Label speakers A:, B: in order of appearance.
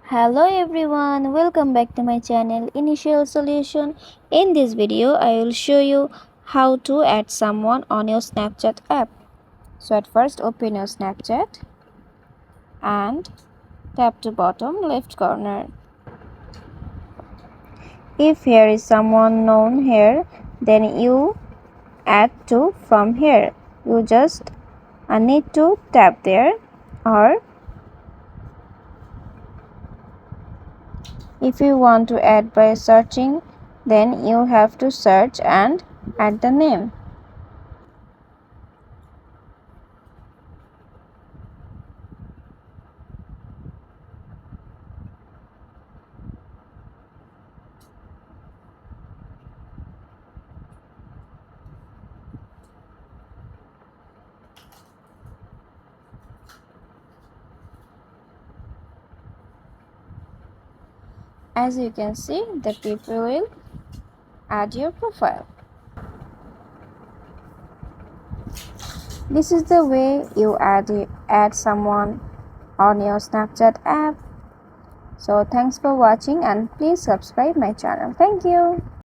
A: Hello everyone, welcome back to my channel Initial Solution. In this video, I will show you how to add someone on your Snapchat app. So at first open your Snapchat and tap to bottom left corner. If here is someone known here, then you add to from here. You just need to tap there, or if you want to add by searching, then you have to search and add the name. As you can see, the people will add your profile. This is the way you add someone on your Snapchat app. So thanks for watching and please subscribe my channel. Thank you.